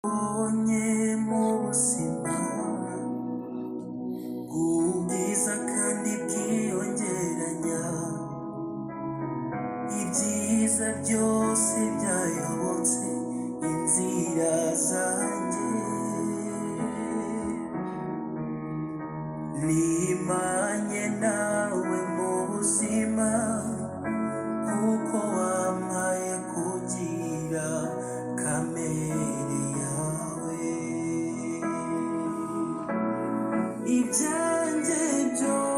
Onye mu buzima bw'ubwiza kandi bwiyongeranya, ibyiza byose byayobotse inzira zanjye. Nimanye nawe mu buzima kuko wampaye kugira kamere yawe. Ibyanjye byose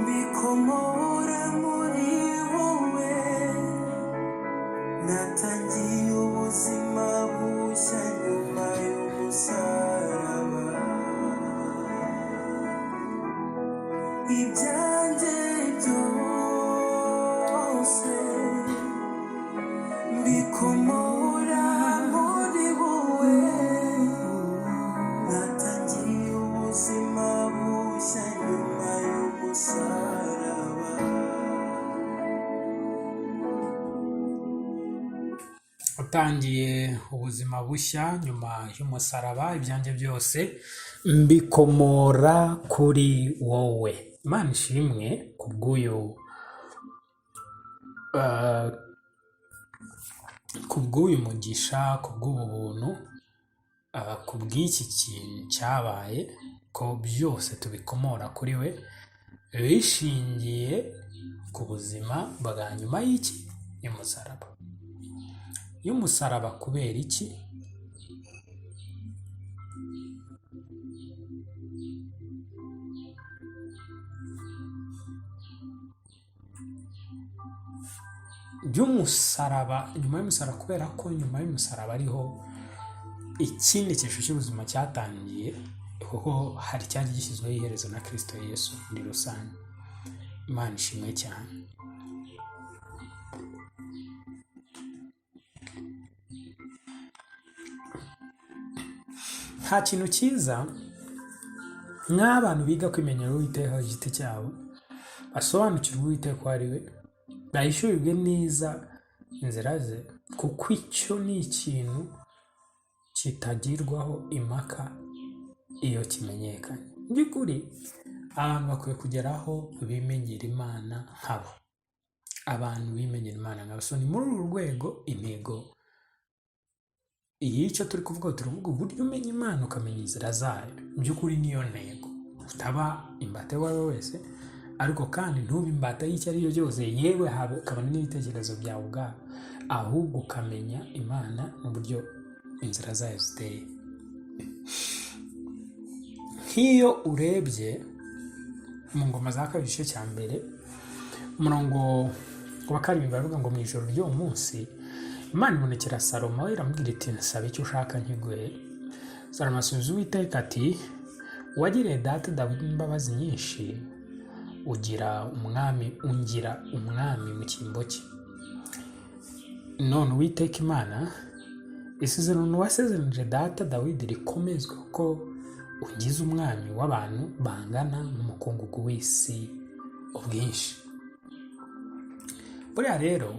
bikomora muri wowe, natangiye ubuzima bushya nyuma y'umusaraba. Ibyanjye byose bikomora muri wowe, natangiye ubuzima bushya nyuma y'umusaraba. utangiye ubuzima bushya nyuma y'umusaraba, ibyanjye byose mbikomora kuri wowe. Imana ishimwe kubw'uyu mugisha, kubw'ubu buntu, kubw'iki kintu cyabaye, ko byose tubikomora kuri we, bishingiye ku buzima bwa nyuma y'umusaraba. Kubera iki? Nyuma y'umusaraba, kubera ko nyuma y'umusaraba ariho ikindi cyiciro cy'ubuzima cyatangiye, kuko hari cyari gishyizweho iherezo na Kristo Yesu muri rusange. Imana ishimwe cyane. Nta kintu cyiza nk'abantu biga kwimenyera Uwiteka ku giti cyabo, basobanukirwa Uwiteka uwo ari we, bahishurirwe neza inzira ze, kuko icyo ni ikintu kitagirwaho impaka iyo kimenyekanye. Mu by'ukuri abantu bakwiye kugeraho bimenyera Imana nkabo. So ni muri uru rwego intego y'icyo turi kuvuga, turavuga uburyo umenya Imana ukamenya inzira zayo. Mu by'ukuri niyo ntego, utaba imbata uwo ari we wese, ariko kandi ntube imbata y'icyo ari cyo cyose, yewe hakaba n'ibitekerezo byawe ubwawe, ahubwo ukamenya Imana n'uburyo inzira zayo ziteye. Nk'iyo urebye mu Ngoma za Kabiri igice cya mbere umurongo wa 7 baravuga ngo mu ijoro ry'uwo munsi Imana ibonekera Salomo, iramubwira iti nsaba icyo ushaka nkiguhe. Salomo asubiza Uwiteka ati wagiriye data Dawidi imbabazi nyinshi, ungira umwami mu cyimbo cye. None Uwiteka Imana, isezerano wasezeranije data Dawidi rikomezwe, kuko ungize umwami w'abantu bangana n'umukungugu w'isi ubwinshi. Buriya rero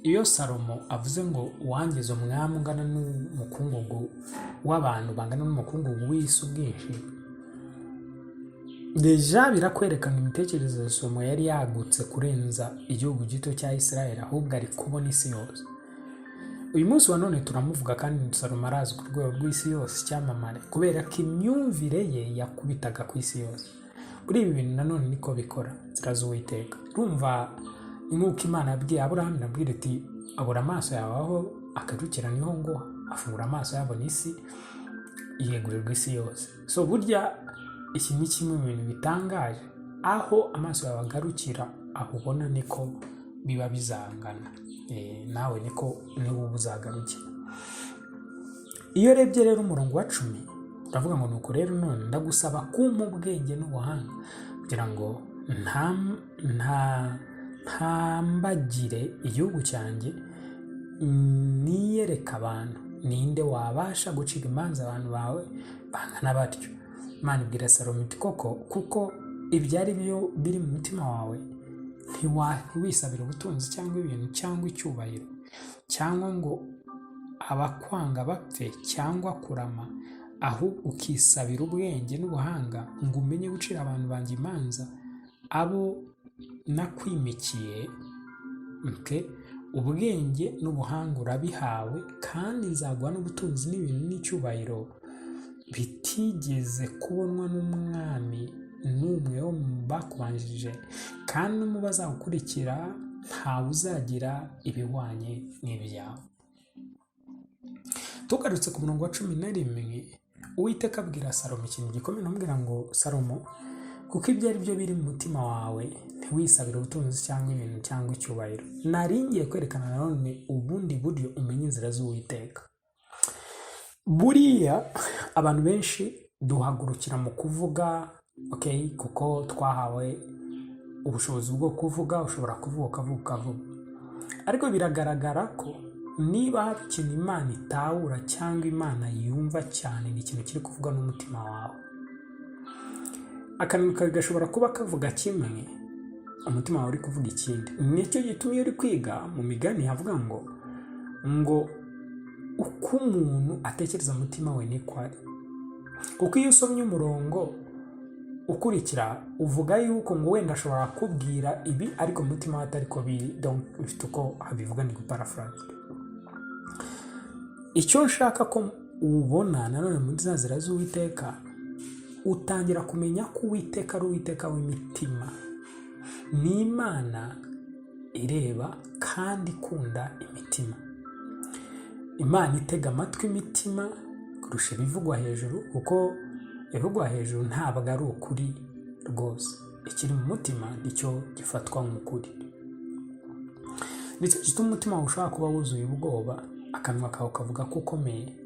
iyo Salomo avuze ngo wangize umwami ungana n'umukungugu w'abantu bangana n'umukungugu w'isi ubwinshi, deja birakwerekana imitekerereze ya Salomo yari yagutse kurenza igihugu gito cya Israel, ahubwo ari kubona isi yose. Uyu munsi wa none turamuvuga, kandi Salomo arazwi ku rwego rw'isi yose icyamamare, kubera ko imyumvire ye yakubitaga ku isi yose. Kuri ibi bintu nanone niko bikora inzira z'Uwiteka. Urumva nk'uko Imana yabwiye Aburahamu, inabwira iti abura amaso yawe aho akarukira niho ngo afungura amaso yabona isi, yegurirwa isi yose. So burya iki ni kimwe mu bintu bitangaje, aho amaso yawe agarukira aho ubona niko biba bizangana, nawe niko niba uzagarukira. Iyo urebye rero umurongo wa 10 uravuga ngo nuko rero none ndagusaba kumpa ubwenge n'ubuhanga, kugira ngo ntambagire igihugu cyanjye, niyereka abantu. Ninde wabasha gucira imanza abantu bawe bangana batyo? Imana ibwira Salomo iti koko, kuko ibyari biri mu mutima wawe, ntiwisabira ubutunzi cyangwa ibintu cyangwa icyubahiro, cyangwa ngo abakwanga bapfe cyangwa kurama, ahubwo ukisabira ubwenge n'ubuhanga ngo umenye gucira abantu banjye imanza, abo nakwimikiye. Ubwenge n'ubuhanga urabihawe, kandi nzaguha n'ubutunzi n'ibintu n'icyubahiro bitigeze kubonwa n'umwami n'umwe wo mu bakubanjirije, kandi no mu bazagukurikira ntawe uzagira ibihwanye n'ibyawe. Tugarutse ku murongo wa 11, Uwiteka abwira Salomo ikintu gikomeye, amubwira ngo Salomo, kuko ibyo ari byo biri mu mutima wawe, ntiwisabire ubutunzi cyangwa ibintu cyangwa icyubahiro. Nari ngiye kwerekana nanone ubundi buryo umenya inzira z'Uwiteka. Buriya abantu benshi duhagurukira mu kuvuga, kuko twahawe ubushobozi bwo kuvuga, ushobora kuvuga. Ariko biragaragara ko niba hari ikintu Imana itahura cyangwa Imana yumva cyane, ni ikintu kiri kuvuga n'umutima wawe. Akanwa kawe gashobora kuba kavuga kimwe, umutima wawe uri kuvuga ikindi. Nicyo gituma iyo uri kwiga mu migani havuga ngo uko umuntu atekereza umutima we niko ari. Kuko iyo usomye umurongo ukurikira uvuga yuko ngo wenda ashobora kubwira ibi ariko mu mutima we atari ko biri, donc bifite uko habivuga, ni guparaphrase. Icyo nshaka ko ubona nanone muri za nzira z'Uwiteka, utangira kumenya ko Uwiteka ari Uwiteka w'imitima. Ni Imana ireba kandi ikunda imitima. Imana itega amatwi imitima kurusha ibivugwa hejuru, kuko ibivugwa hejuru ntabwo ari ukuri rwose. Ikiri mu mutima nicyo gifatwa nk'ukuri. Nicyo gituma umutima wawe ushobora kuba wuzuye ubwoba, akanwa kawe kavuga ko ukomeye,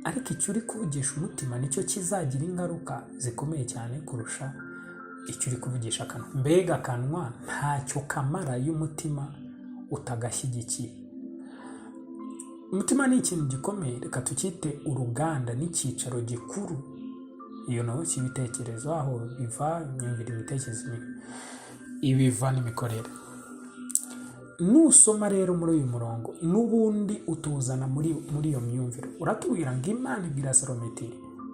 ariko icyo uri kuvugisha umutima nicyo kizagira ingaruka zikomeye cyane kurusha icyo uri kuvugisha akanwa. Mbega akanwa ntacyo kamara iyo umutima utagashyigikiye. Umutima ni ikintu gikomeye, reka tukite uruganda n'icyicaro gikuru cy'ibitekerezo, aho biva imyumvire, imitekerereze, ibiva n'imikorere. Nusoma rero muri uyu murongo n'ubundi utuzana muri iyo myumvire, uratubwira ngo Imana ibwira Salomo iti,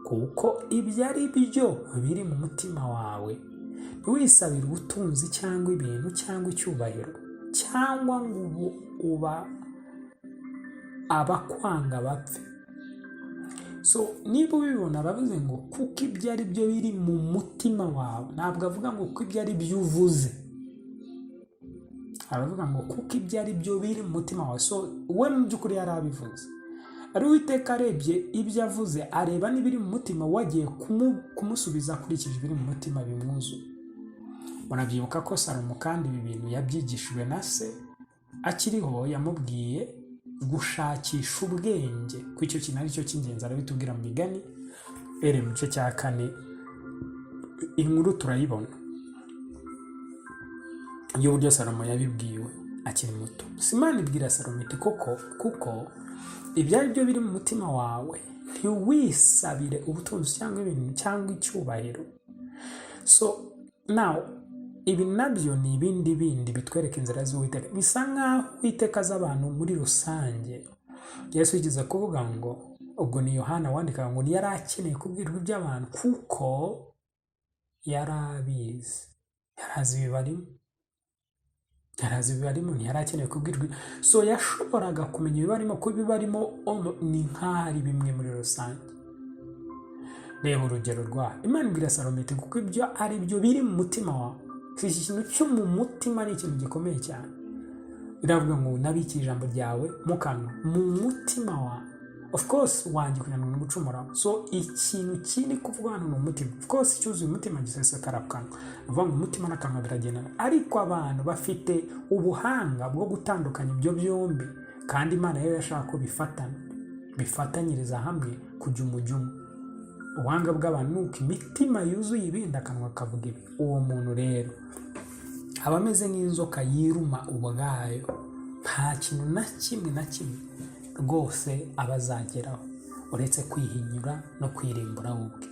kuko ibyo ari byo biri mu mutima wawe, ntiwisabire ubutunzi cyangwa ibintu cyangwa icyubahiro, cyangwa ngo abakwanga bapfe. So niba ubibona aravuze ngo kuko ibyo ari byo biri mu mutima wawe, ntabwo avuga ngo kuko ibyo ari byo uvuze, aravuga ngo kuko ibyo ari byo biri mu mutima wawe. So we mu by'ukuri yari abivuze. Ari Uwiteka arebye ibyo avuze, areba n'ibiri mu mutima, wagiye kumusubiza akurikije ibiri mu mutima bimwuzuye. Murabyibuka ko Salomo kandi ibi bintu yabyigishijwe na se akiriho, yamubwiye gushakisha ubwenge, ko icyo kintu ari cyo cy'ingenzi. Arabitubwira mu migani mu gice cya 4, inkuru turayibona y'uburyo Salomo yabibwiwe akiri muto. Imana ibwira Salomo iti, kuko ibyo ari byo biri mu mutima wawe, ntiwisabire ubutunzi cyangwa ibintu cyangwa icyubahiro. So now ibi nabyo ni ibindi bitwereka inzira z'Uwiteka. Bisa nk'aho Uwiteka z'abantu muri rusange. Yesu yigeze kuvuga ngo, ubwo ni Yohana wandikaga ngo yari akeneye kubwirwa iby'abantu kuko yari abizi, yarazi ibibarimo, ntiyari akeneye kubwirwa. So yashoboraga kumenya ibibarimo, ko ibibarimo ni nk'aho ari bimwe muri rusange. Reba urugero rwa Imana ibwira Salomo iti, kuko ibyo ari byo biri mu mutima wawe. Iki kintu cyo mu mutima ni ikintu gikomeye cyane. Biravuga ngo nabiki ijambo ryawe mu kanwa, mu mutima wawe. Of course wanjye kugira ngo gucumura. So ikintu kiri kuvuga hano mu mutima. Of course cyuzuye umutima gisesekara ku kanwa. Uvuga ngo umutima n'akanwa biragendana. Ariko abantu bafite ubuhanga bwo gutandukanya ibyo byombi, kandi Imana yo yashaka ko bifatanyiriza hamwe kujya umujyo. Ubuhanga bw'abantu nuko imitima yuzuye ibindi, akanwa kavuga ibi. Uwo muntu rero aba ameze nk'inzoka yiruma ubwayo, nta kintu na kimwe rwose aba azageraho uretse kwihinyura no kwirimbura ubwe.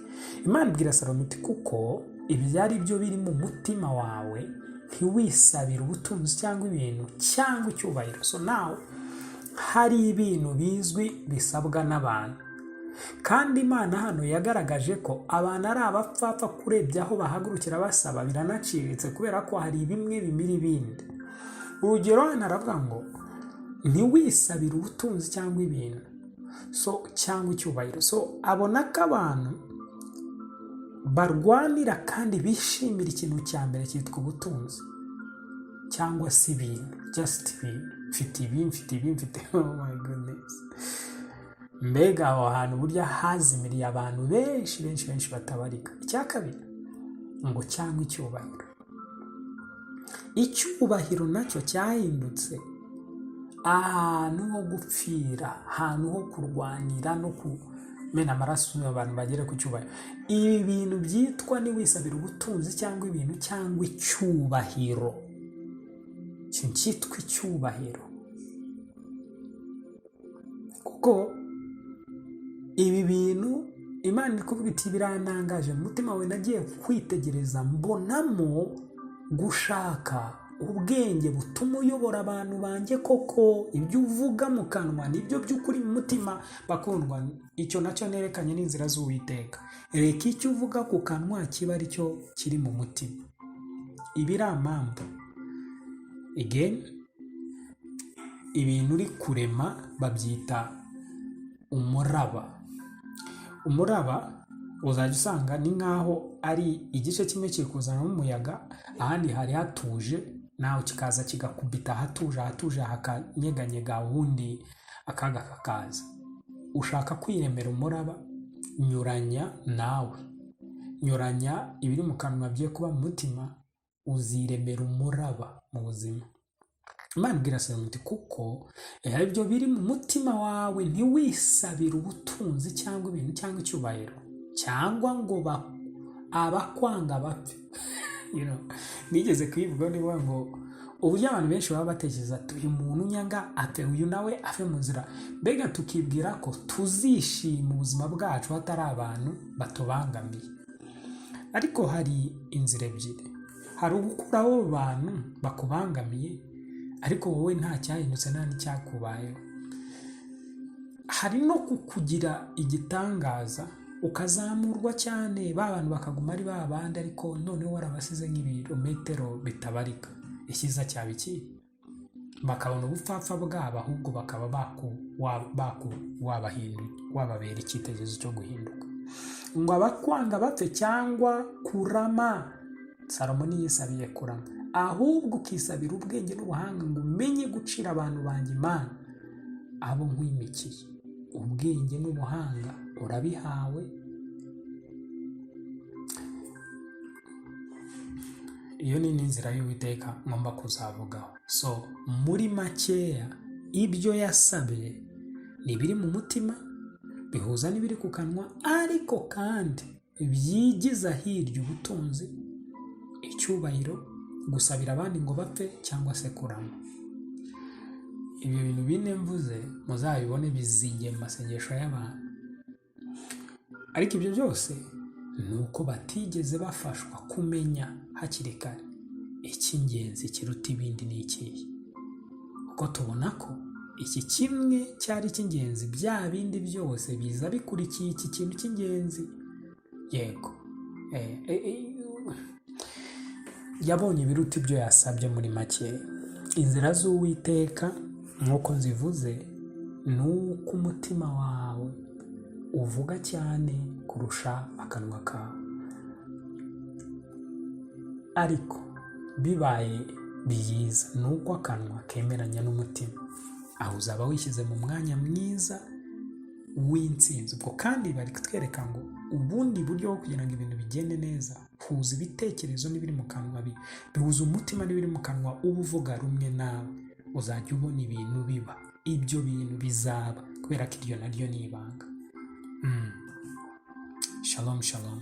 Imana ibwira Salomo iti, kuko ibyo ari byo biri mu mutima wawe, ntiwisabire ubutunzi cyangwa ibintu cyangwa icyubahiro. So now hari ibintu bizwi bisabwa n'abantu, kandi Imana hano yagaragaje ko abantu ari abapfapfa kurebya aho bahagurukira basaba biranaciriritse, kubera ko hari bimwe bimira ibindi. Urugero hano aravuga ngo ntiwisabire ubutunzi cyangwa ibintu cyangwa icyubahiro. Abona ko abantu barwanira kandi bishimira ikintu cya mbere cyitwa ubutunzi cyangwa se ibintu, just ibintu, mfite ibi, oh my goodness. Mbega aho hantu burya hazimiriye abantu benshi batabarika. Icya kabiri ngo cyangwa icyubahiro nacyo cyahindutse ahantu ho gupfira, ahantu ho kurwanira no kumena amaraso abantu bagere ku cyubahiro. Ibi bintu byitwa niwisabira ubutunzi cyangwa ibintu cyangwa icyubahiro, ikintu cyitwa icyubahiro, kuko ibi bintu Imana iri kuvuga iti biranangaje mu mutima we, nagiye kwitegereza mbonamo gushaka ubwenge butuma uyobora abantu banjye koko. Ibyo uvuga mu kanwa nibyo by'ukuri mu mutima. Bakundwa, icyo nacyo nerekanye n'inzira z'Uwiteka. Reka icyo uvuga ku kanwa kiba ari cyo kiri mu mutima. Ibi ari amambu. Again, ibintu uri kurema babyita umuraba. Umuraba uzajya usanga ni nk'aho ari igice kimwe kiri kuzanamo umuyaga, ahandi hari hatuje, nawe kikaza kigakubita ahatuje hakanyeganyega, ubundi akaga kakaza. Ushaka kwiremera umuraba, nyuranya ibiri mu kanwa bye kuba mu mutima, uziremera umuraba mu buzima. Imana ibwira Salomo iti kuko ibyo biri mu mutima wawe ntiwisabire ubutunzi cyangwa ibintu cyangwa icyubahiro, cyangwa ngo abakwanga bapfe. Nigeze kuyivuga niba ngo uburyo abantu benshi baba batekereza ati uyu muntu nyanga apfe, uyu nawe afe mu nzira. Mbega tukibwira ko tuzishima ubuzima bwacu hatari abantu batubangamiye. Ariko hari inzira ebyiri. Hari ugukuraho abantu bakubangamiye ariko wowe nta cyahindutse nta n'icyakubayeho. Hari no kukugira igitangaza ukazamurwa cyane, ba bantu bakaguma ari ba bandi, ariko noneho warabasize nk'ibirometero bitabarika. Icyiza cyaba iki? Bakabona ubupfapfa bwabo, ahubwo bakaba wababera icyitegererezo cyo guhinduka. Ngo abakwanga bapfe cyangwa kurama. Salomo niyisabiye kurama, ahubwo ukisabira ubwenge n'ubuhanga ngo umenye gucira abantu banjye imanza abo nkwimikiye. Ubwenge n'ubuhanga urabihawe. Iyo ni inzira y'Uwiteka ngomba kuzavugaho. Muri makeya, ibyo yasabye ni biri mu mutima, bihuza n'ibiri ku kanwa, ariko kandi byigiza hirya ubutunzi, icyubahiro, gusabira abandi ngo bapfe cyangwa se kurama. Ibyo bintu bine mvuze muzabibone bizingiye mu masengesho y'abantu. Ariko ibyo byose ni uko batigeze bafashwa kumenya hakiri kare icy'ingenzi kiruta ibindi ni ikihe. Kuko tubona ko iki kimwe cyari icy'ingenzi, bya bindi byose biza bikurikiye iki kintu cy'ingenzi. Yego, yabonye ibiruta ibyo yasabye. Muri make, inzira z'Uwiteka nk'uko nzivuze ni uko umutima wawe uvuga cyane kurusha akanwa kawe. Ariko bibaye byiza ni uko akanwa kemeranya n'umutima, aho uzaba wishyize mu mwanya mwiza w'intsinzi. Ubwo kandi bari kutwereka ngo ubundi buryo bwo kugira ngo ibintu bigende neza, huza ibitekerezo n'ibiri mu kanwa, bihuza umutima n'ibiri mu kanwa, uba uvuga rumwe nawe, uzajya ubona ibintu biba. Ibyo bintu bizaba, kubera ko iryo naryo ni ibanga. Shalom shalom.